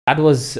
That was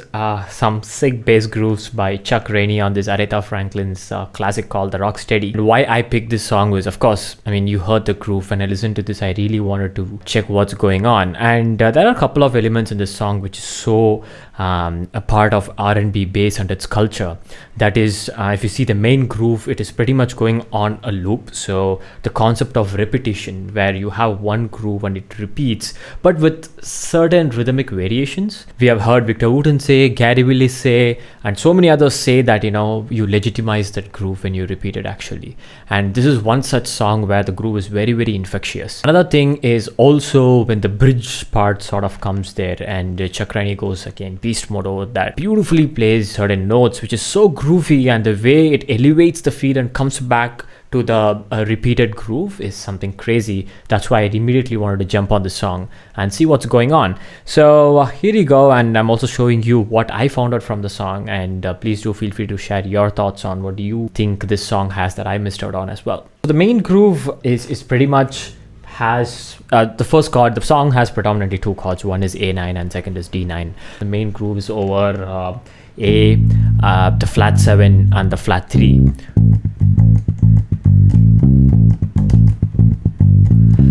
some sick bass grooves by Chuck Rainey on this Aretha Franklin's classic called The Rocksteady. And why I picked this song was, of course, I mean, you heard the groove. When I listened to this, I really wanted to check what's going on. And there are a couple of elements in this song which is so a part of R&B bass and its culture. That is, if you see the main groove, it is pretty much going on a loop. So the concept of repetition, where you have one groove and it repeats, but with certain rhythmic variations. We have heard Victor Wooten say, Gary Willis say, and so many others say that, you legitimize that groove when you repeat it actually. And this is one such song where the groove is very, very infectious. Another thing is also when the bridge part sort of comes there and Chuck Rainey goes again beast mode, that beautifully plays certain notes, which is so groovy, and the way it elevates the feel and comes back to the repeated groove is something crazy. That's why I immediately wanted to jump on the song and see what's going on. So here you go, and I'm also showing you what I found out from the song, and please do feel free to share your thoughts on what do you think this song has that I missed out on as well. So the main groove is pretty much has the first chord. The song has predominantly two chords. One is A9 and second is D9. The main groove is over A, the flat 7 and the flat 3.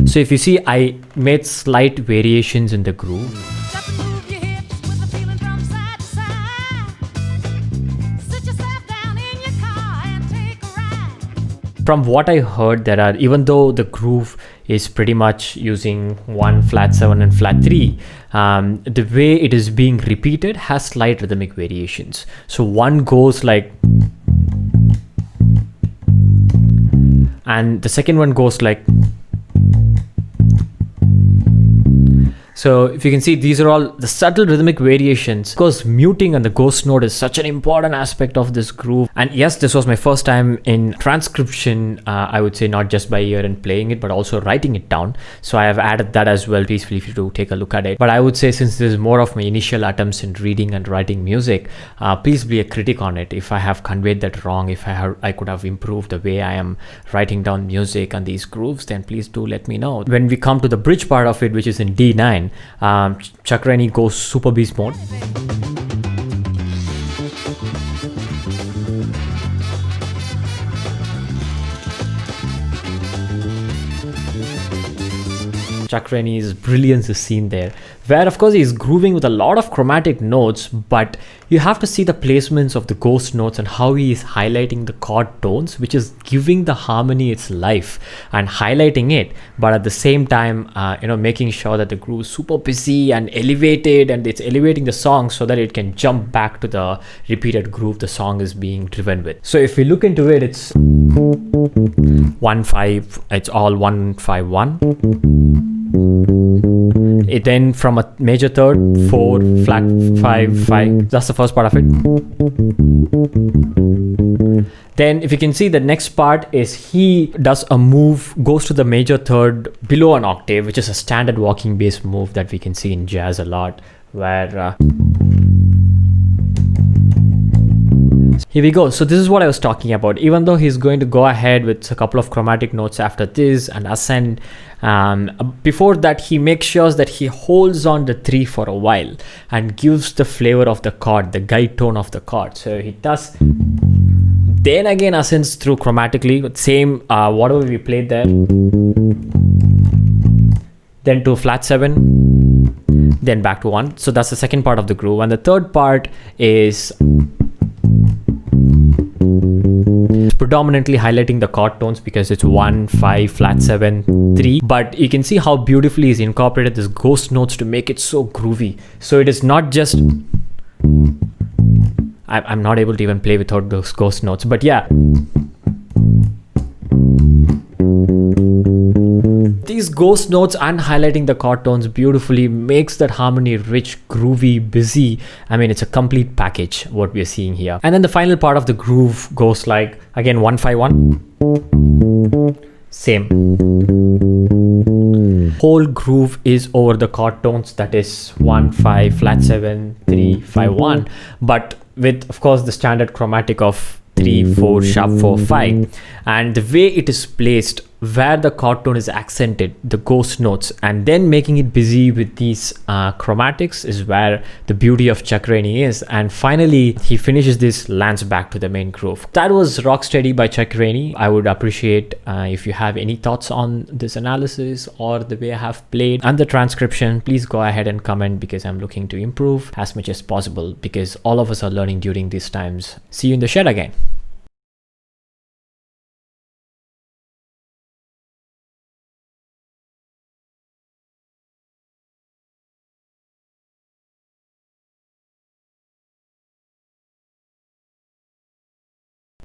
So if you see, I made slight variations in the groove. From what I heard, there are, even though the groove is pretty much using one flat 7 and flat 3, the way it is being repeated has slight rhythmic variations. So one goes like, and the second one goes like. So if you can see, these are all the subtle rhythmic variations, because muting and the ghost note is such an important aspect of this groove. And yes, this was my first time in transcription, I would say, not just by ear and playing it, but also writing it down. So I have added that as well. Please feel free to take a look at it. But I would say, since this is more of my initial attempts in reading and writing music, please be a critic on it. If I have conveyed that wrong, if I could have improved the way I am writing down music and these grooves, then please do let me know. When we come to the bridge part of it, which is in D9, Chuck Rainey goes super beast mode. Chuck Rainey's brilliance is seen there, where of course he's grooving with a lot of chromatic notes, but you have to see the placements of the ghost notes and how he is highlighting the chord tones, which is giving the harmony its life and highlighting it, but at the same time making sure that the groove is super busy and elevated, and it's elevating the song so that it can jump back to the repeated groove the song is being driven with. So if we look into it, it's 1-5, it's all 1-5-1. It then from a major third, 4, flat 5, 5. That's the first part of it. Then if you can see, the next part is he does a move, goes to the major third below an octave, which is a standard walking bass move that we can see in jazz a lot, where here we go. So this is what I was talking about. Even though he's going to go ahead with a couple of chromatic notes after this and ascend, before that he makes sure that he holds on the 3 for a while and gives the flavor of the chord, the guide tone of the chord. So he does, then again ascends through chromatically, same whatever we played there, then to flat 7, then back to 1. So that's the second part of the groove. And the third part is predominantly highlighting the chord tones, because it's 1, 5, flat 7, 3. But you can see how beautifully he's incorporated this ghost notes to make it so groovy. So it is not just, I'm not able to even play without those ghost notes, but yeah, these ghost notes and highlighting the chord tones beautifully makes that harmony rich, groovy, busy. I mean, it's a complete package what we are seeing here. And then the final part of the groove goes like, again, 1-5-1, same. Whole groove is over the chord tones, that is 1-5, flat 7, 3, 5, 1, but with of course the standard chromatic of 3, 4, sharp 4, 5. And the way it is placed where the chord tone is accented, the ghost notes, and then making it busy with these chromatics is where the beauty of Chuck Rainey is. And finally, he finishes this, lands back to the main groove. That was Rocksteady by Chuck Rainey. I would appreciate if you have any thoughts on this analysis or the way I have played and the transcription. Please go ahead and comment, because I'm looking to improve as much as possible, because all of us are learning during these times. See you in the shed again.